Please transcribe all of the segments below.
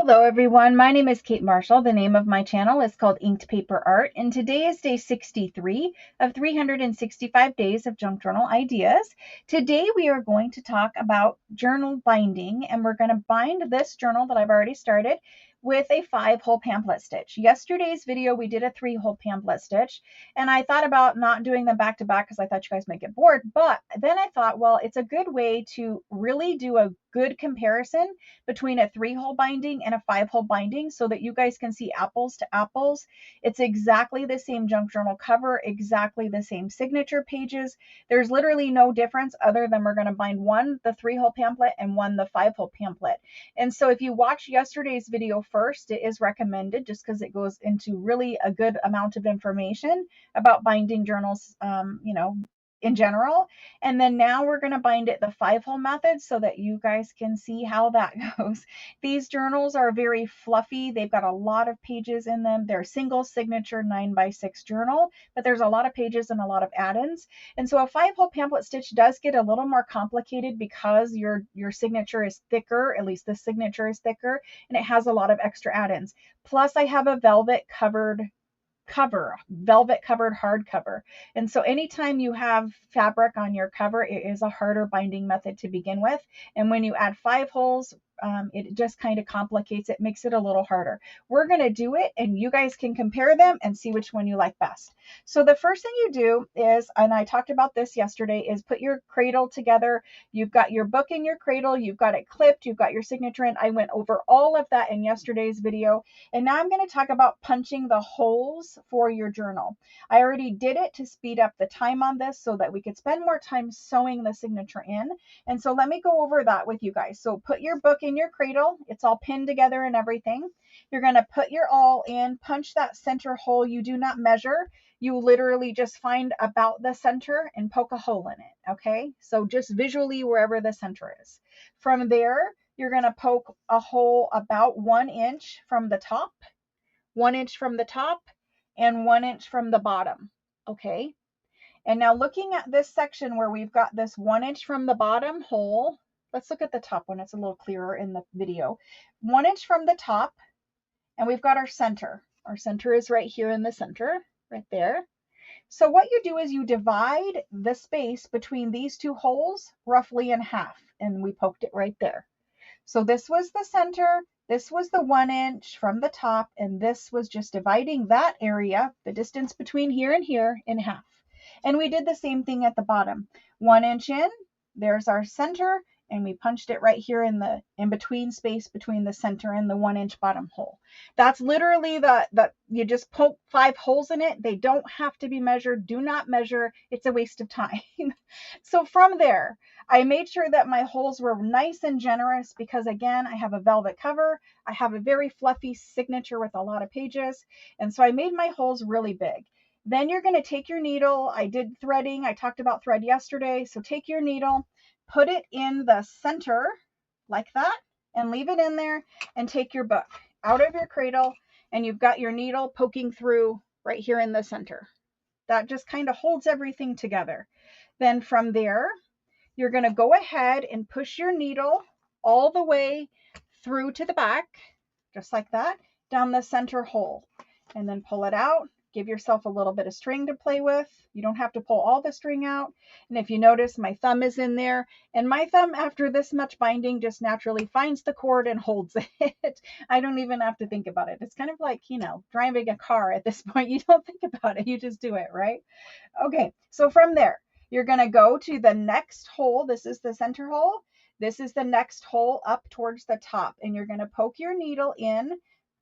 Hello everyone, my name is Kate Marshall. The name of my channel is called Inked Paper Art, and today is day 63 of 365 days of junk journal ideas. Today we are going to talk about journal binding, and we're going to bind this journal that I've already started with a 5-hole pamphlet stitch. Yesterday's video we did a 3-hole pamphlet stitch, and I thought about not doing them back to back because I thought you guys might get bored, but then I thought, well, it's a good way to really do a good comparison between a 3-hole binding and a 5-hole binding so that you guys can see apples to apples. It's exactly the same junk journal cover, exactly the same signature pages. There's literally no difference other than we're going to bind one the 3-hole pamphlet and one the 5-hole pamphlet. And so if you watch yesterday's video first, it is recommended just because it goes into really a good amount of information about binding journals, in general. And then now we're going to bind it the 5-hole method so that you guys can see how that goes. These journals are very fluffy. They've got a lot of pages in them. They're single signature 9x6 journal, but there's a lot of pages and a lot of add-ins. And so a 5-hole pamphlet stitch does get a little more complicated because your signature is thicker, at least the signature is thicker, and it has a lot of extra add-ins. Plus I have a velvet covered hardcover. And so anytime you have fabric on your cover, it is a harder binding method to begin with. And when you add 5 holes, it just kind of complicates it, makes it a little harder. We're going to do it and you guys can compare them and see which one you like best. So the first thing you do is, and I talked about this yesterday, is put your cradle together. You've got your book in your cradle, you've got it clipped, you've got your signature in. I went over all of that in yesterday's video. And now I'm going to talk about punching the holes for your journal. I already did it to speed up the time on this so that we could spend more time sewing the signature in. And so let me go over that with you guys. So put your book in your cradle. It's all pinned together and everything. You're going to put your awl in, punch that center hole. You do not measure. You literally just find about the center and poke a hole in it. Okay. So just visually wherever the center is. From there, you're going to poke a hole about 1 inch from the top, 1 inch from the top, and 1 inch from the bottom. Okay. And now looking at this section where we've got this 1 inch from the bottom hole, let's look at the top one. It's a little clearer in the video. 1 inch from the top, and we've got our center. Our center is right here in the center, right there. So what you do is you divide the space between these two holes roughly in half, and we poked it right there. So this was the center, this was the 1 inch from the top, and this was just dividing that area, the distance between here and here, in half. And we did the same thing at the bottom. 1 inch in, there's our center, and we punched it right here in the in-between space between the center and the 1 inch bottom hole. That's literally you just poke 5 holes in it. They don't have to be measured. Do not measure. It's a waste of time. So from there, I made sure that my holes were nice and generous because, again, I have a velvet cover. I have a very fluffy signature with a lot of pages. And so I made my holes really big. Then you're going to take your needle. I did threading. I talked about thread yesterday. So take your needle, put it in the center like that, and leave it in there, and take your book out of your cradle, and you've got your needle poking through right here in the center. That just kind of holds everything together. Then from there, you're going to go ahead and push your needle all the way through to the back, just like that, down the center hole, and then pull it out. Give yourself a little bit of string to play with. You don't have to pull all the string out. And if you notice, my thumb is in there, and my thumb, after this much binding, just naturally finds the cord and holds it. I don't even have to think about it. It's kind of like, driving a car at this point. You don't think about it. You just do it, right? Okay, so from there, you're going to go to the next hole. This is the center hole. This is the next hole up towards the top, and you're going to poke your needle in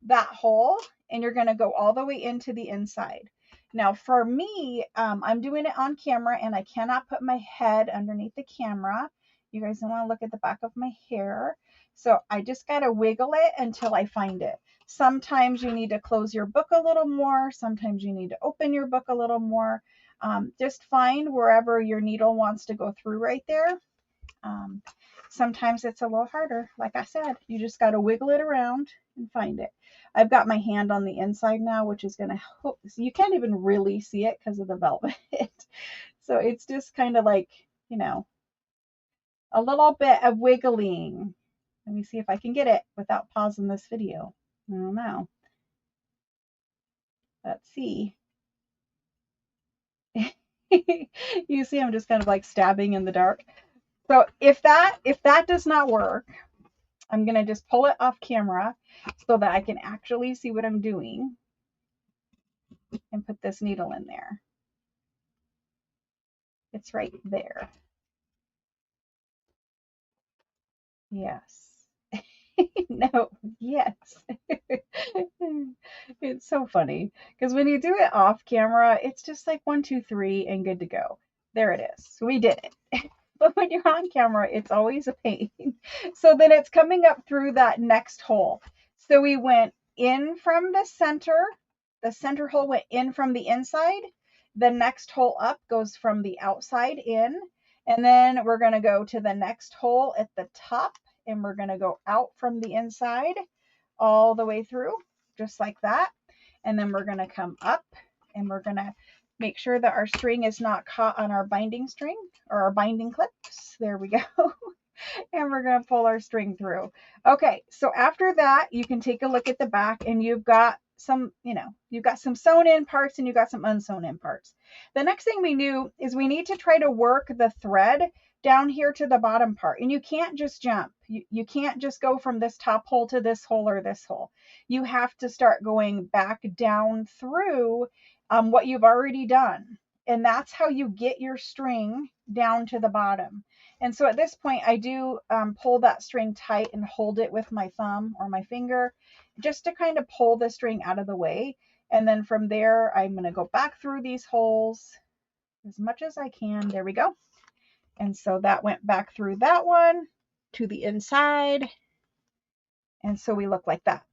that hole, and you're going to go all the way into the inside. Now for me, I'm doing it on camera, and I cannot put my head underneath the camera. You guys don't want to look at the back of my hair. So I just got to wiggle it until I find it. Sometimes you need to close your book a little more. Sometimes you need to open your book a little more. Just find wherever your needle wants to go through right there. Sometimes it's a little harder. Like I said, you just got to wiggle it around and find it. I've got my hand on the inside now, which is going to help. You can't even really see it because of the velvet. So it's just kind of like, a little bit of wiggling. Let me see if I can get it without pausing this video. I don't know. Let's see. You see, I'm just kind of like stabbing in the dark. So if that does not work, I'm gonna just pull it off camera so that I can actually see what I'm doing and put this needle in there. It's right there. Yes. No, yes. It's so funny because when you do it off camera, it's just like 1, 2, 3 and good to go. There it is. We did it. But when you're on camera, it's always a pain. So then it's coming up through that next hole. So we went in from the center hole went in from the inside. The next hole up goes from the outside in. And then we're going to go to the next hole at the top, and we're going to go out from the inside all the way through, just like that. And then we're going to come up, and we're going to make sure that our string is not caught on our binding string or our binding clips. There we go. And we're going to pull our string through. Okay, so after that, you can take a look at the back, and you've got some, you've got some sewn in parts and you've got some unsewn in parts. The next thing we knew is we need to try to work the thread down here to the bottom part. And you can't just jump. You can't just go from this top hole to this hole or this hole. You have to start going back down through what you've already done. And that's how you get your string down to the bottom. And so at this point, I do pull that string tight and hold it with my thumb or my finger just to kind of pull the string out of the way. And then from there, I'm going to go back through these holes as much as I can. There we go. And so that went back through that one to the inside. And so we look like that.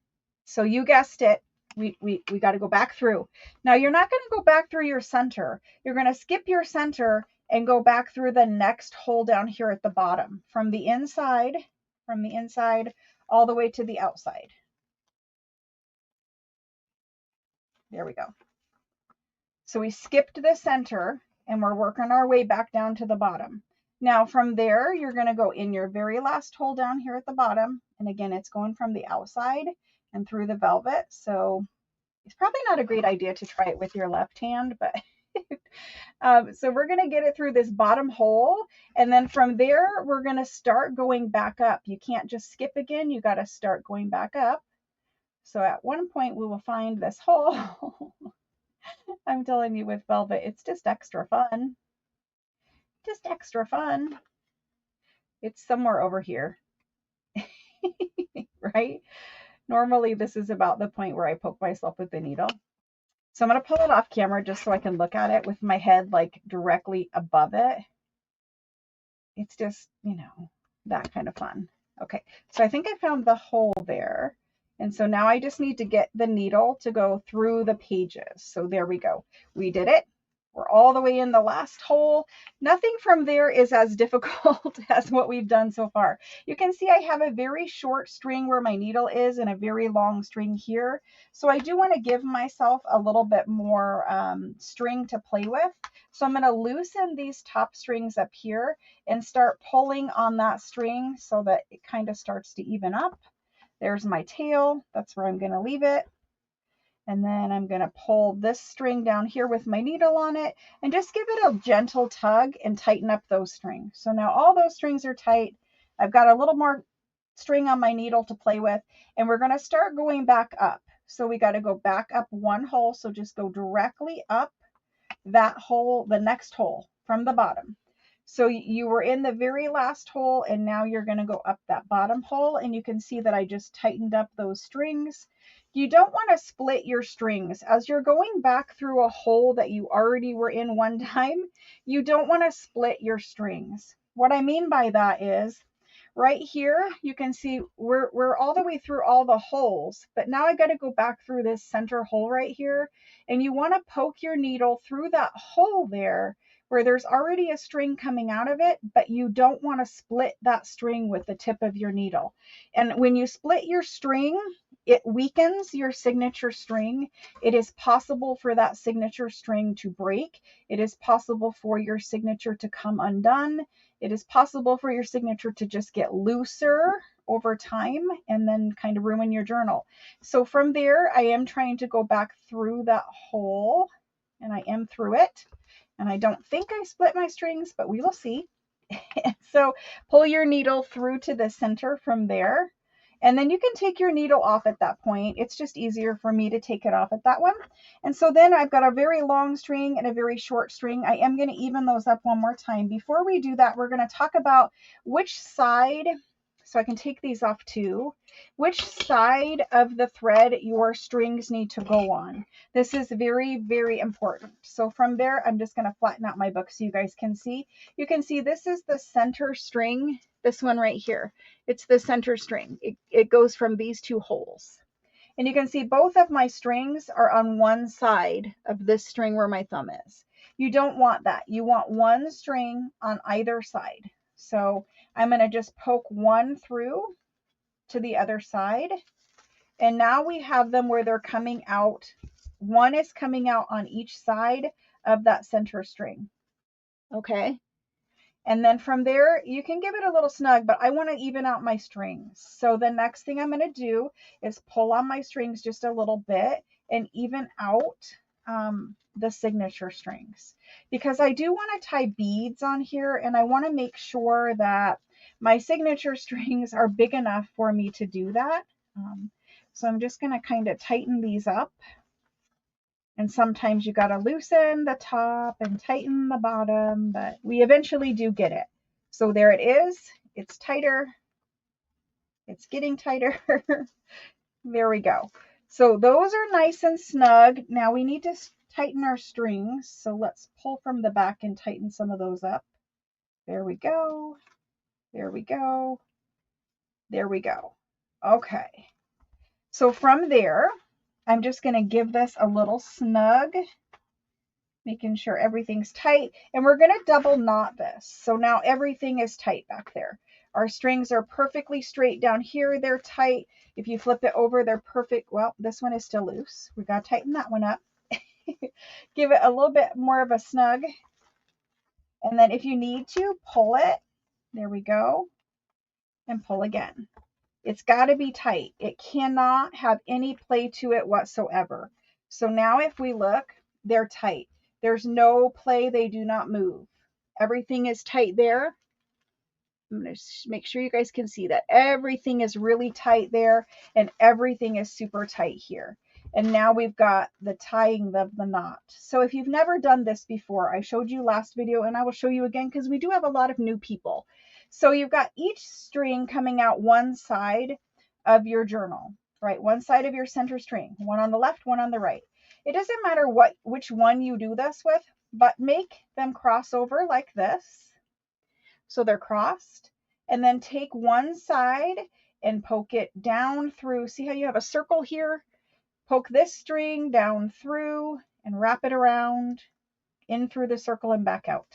So you guessed it. We got to go back through. Now you're not going to go back through your center. You're going to skip your center and go back through the next hole down here at the bottom from the inside all the way to the outside. There we go. So we skipped the center and we're working our way back down to the bottom. Now from there, you're going to go in your very last hole down here at the bottom. And again, it's going from the outside and through the velvet. So it's probably not a great idea to try it with your left hand, but so we're going to get it through this bottom hole. And then from there, we're going to start going back up. You can't just skip again. You got to start going back up. So at one point we will find this hole. I'm telling you, with velvet, it's just extra fun. Just extra fun. It's somewhere over here. Right? Normally this is about the point where I poke myself with the needle. So I'm going to pull it off camera just so I can look at it with my head like directly above it. It's just, that kind of fun. Okay, so I think I found the hole there. And so now I just need to get the needle to go through the pages. So there we go. We did it. We're all the way in the last hole. Nothing from there is as difficult as what we've done so far. You can see I have a very short string where my needle is and a very long string here. So I do want to give myself a little bit more string to play with. So I'm going to loosen these top strings up here and start pulling on that string so that it kind of starts to even up. There's my tail. That's where I'm going to leave it. And then I'm going to pull this string down here with my needle on it and just give it a gentle tug and tighten up those strings. So now all those strings are tight. I've got a little more string on my needle to play with, and we're going to start going back up. So we got to go back up one hole. So just go directly up that hole, the next hole from the bottom. So you were in the very last hole, and now you're going to go up that bottom hole, and you can see that I just tightened up those strings. You don't want to split your strings. As you're going back through a hole that you already were in one time, you don't want to split your strings. What I mean by that is right here, you can see we're all the way through all the holes, but now I got to go back through this center hole right here, and you want to poke your needle through that hole there where there's already a string coming out of it, but you don't want to split that string with the tip of your needle. And when you split your string, it weakens your signature string. It is possible for that signature string to break. It is possible for your signature to come undone. It is possible for your signature to just get looser over time and then kind of ruin your journal. So from there, I am trying to go back through that hole, and I am through it. And I don't think I split my strings, but we will see. So pull your needle through to the center from there. And then you can take your needle off at that point. It's just easier for me to take it off at that one. And so then I've got a very long string and a very short string. I am going to even those up one more time. Before we do that, we're going to talk about which side, so I can take these off too, which side of the thread your strings need to go on. This is very, very important. So from there, I'm just going to flatten out my book so you guys can see. You can see this is the center string, this one right here. It's the center string. It goes from these two holes. And you can see both of my strings are on one side of this string where my thumb is. You don't want that. You want one string on either side. So I'm going to just poke one through to the other side. And now we have them where they're coming out. One is coming out on each side of that center string. Okay. And then from there, you can give it a little snug, but I want to even out my strings. So the next thing I'm going to do is pull on my strings just a little bit and even out the signature strings, because I do want to tie beads on here, and I want to make sure that my signature strings are big enough for me to do that. So I'm just going to kind of tighten these up. And sometimes you got to loosen the top and tighten the bottom, but we eventually do get it. So there it is. It's tighter. It's getting tighter. There we go. So those are nice and snug. Now we need to tighten our strings. So let's pull from the back and tighten some of those up. There we go. There we go. There we go. Okay. So from there, I'm just going to give this a little snug, making sure everything's tight. And we're going to double knot this. So now everything is tight back there. Our strings are perfectly straight down here. They're tight. If you flip it over, they're perfect. Well, this one is still loose. We got to tighten that one up. Give it a little bit more of a snug. And then if you need to, pull it. There we go. And pull again. It's got to be tight. It cannot have any play to it whatsoever. So now if we look, they're tight. There's no play. They do not move. Everything is tight there. I'm going to make sure you guys can see that. Everything is really tight there, and everything is super tight here. And now we've got the tying of the knot. So if you've never done this before, I showed you last video, and I will show you again because we do have a lot of new people. So you've got each string coming out one side of your journal, right? One side of your center string, one on the left, one on the right. It doesn't matter which one you do this with, but make them cross over like this. So they're crossed, and then take one side and poke it down through. See how you have a circle here? Poke this string down through and wrap it around in through the circle and back out.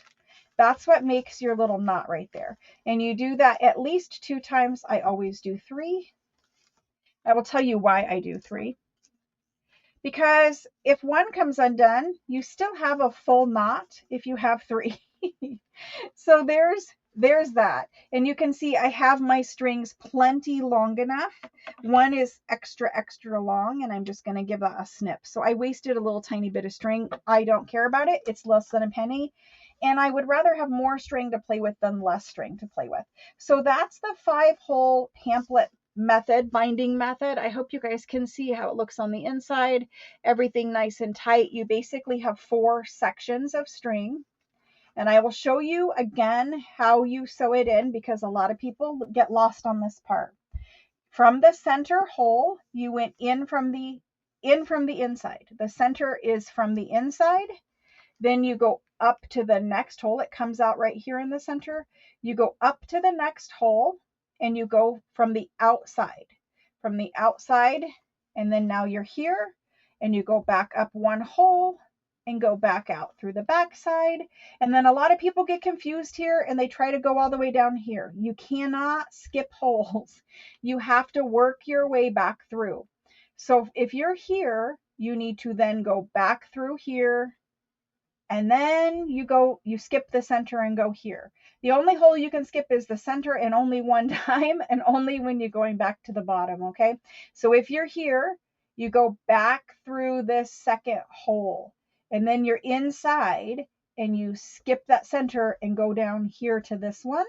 That's what makes your little knot right there. And you do that at least 2 times. I always do 3. I will tell you why I do 3. Because if one comes undone, you still have a full knot if you have 3. So there's that. And you can see I have my strings plenty long enough. One is extra long, and I'm just going to give that a snip. So I wasted a little tiny bit of string. I don't care about it. It's less than a penny. And I would rather have more string to play with than less string to play with. So that's the 5-hole pamphlet method, binding method. I hope you guys can see how it looks on the inside. Everything nice and tight. You basically have 4 sections of string. And I will show you again how you sew it in, because a lot of people get lost on this part. From the center hole, you went in from the inside. The center is from the inside. Then you go up to the next hole. It comes out right here in the center. You go up to the next hole, and you go from the outside. From the outside, and then now you're here, and you go back up one hole and go back out through the back side. And then a lot of people get confused here, and they try to go all the way down here. You cannot skip holes. You have to work your way back through. So if you're here, you need to then go back through here, and then you skip the center and go here. The only hole you can skip is the center, and only one time, and only when you're going back to the bottom, okay? So if you're here, you go back through this second hole, and then you're inside, and you skip that center and go down here to this one,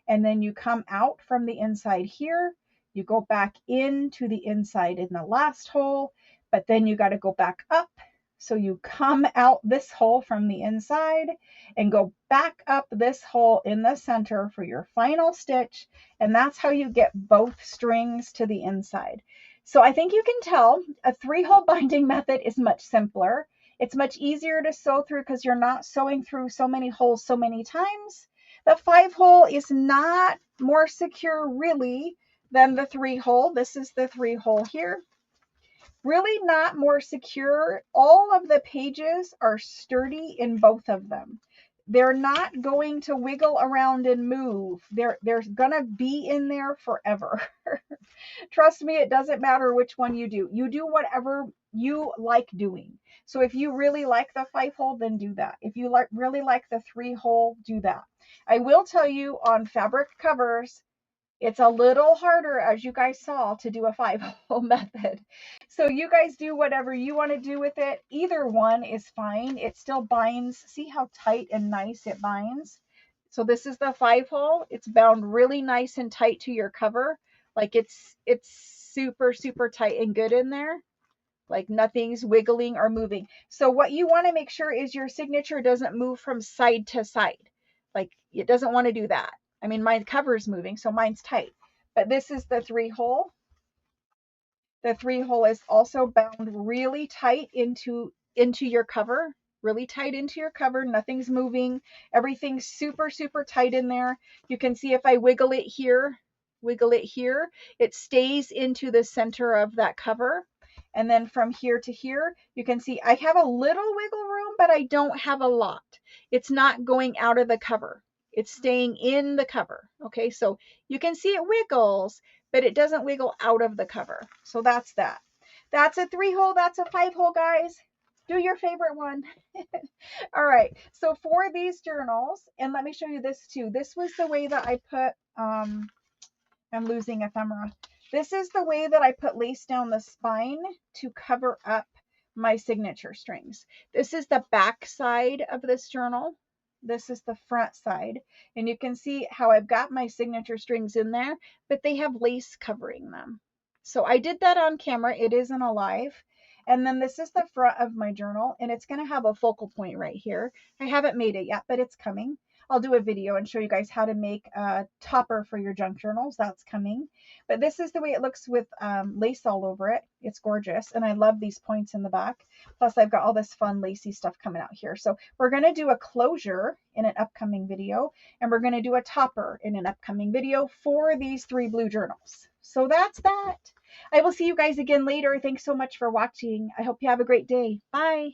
and then you come out from the inside here, you go back into the inside in the last hole, but then you got to go back up. So you come out this hole from the inside and go back up this hole in the center for your final stitch, and that's how you get both strings to the inside. So I think you can tell a 3-hole binding method is much simpler. It's much easier to sew through because you're not sewing through so many holes so many times. The 5-hole is not more secure really than the 3-hole. This is the 3-hole here. Really not more secure. All of the pages are sturdy in both of them. They're not going to wiggle around and move. They're gonna be in there forever. Trust me, it doesn't matter which one you do. You do whatever you like doing. So if you really like the 5-hole, then do that. If you really like the 3-hole, do that. I will tell you, on fabric covers, it's a little harder, as you guys saw, to do a 5-hole method. So you guys do whatever you want to do with it. Either one is fine. It still binds. See how tight and nice it binds? So this is the 5-hole. It's bound really nice and tight to your cover. Like it's super, super tight and good in there. Like nothing's wiggling or moving. So what you want to make sure is your signature doesn't move from side to side. Like it doesn't want to do that. I mean, my cover's moving, so mine's tight. But this is the 3-hole. The 3-hole is also bound really tight into your cover. Really tight into your cover. Nothing's moving. Everything's super, super tight in there. You can see if I wiggle it here, it stays into the center of that cover. And then from here to here, you can see I have a little wiggle room, but I don't have a lot. It's not going out of the cover. It's staying in the cover. Okay, so you can see it wiggles, but it doesn't wiggle out of the cover. So that's that. That's a 3-hole. That's a 5-hole, guys. Do your favorite one. All right. So for these journals, and let me show you this too. This was the way that I put, I'm losing ephemera. This is the way that I put lace down the spine to cover up my signature strings. This is the back side of this journal. This is the front side. And you can see how I've got my signature strings in there, but they have lace covering them. So I did that on camera. It isn't alive. And then this is the front of my journal, and it's going to have a focal point right here. I haven't made it yet, but it's coming. I'll do a video and show you guys how to make a topper for your junk journals. That's coming. But this is the way it looks with lace all over it. It's gorgeous. And I love these points in the back. Plus I've got all this fun lacy stuff coming out here. So we're going to do a closure in an upcoming video. And we're going to do a topper in an upcoming video for these 3 blue journals. So that's that. I will see you guys again later. Thanks so much for watching. I hope you have a great day. Bye.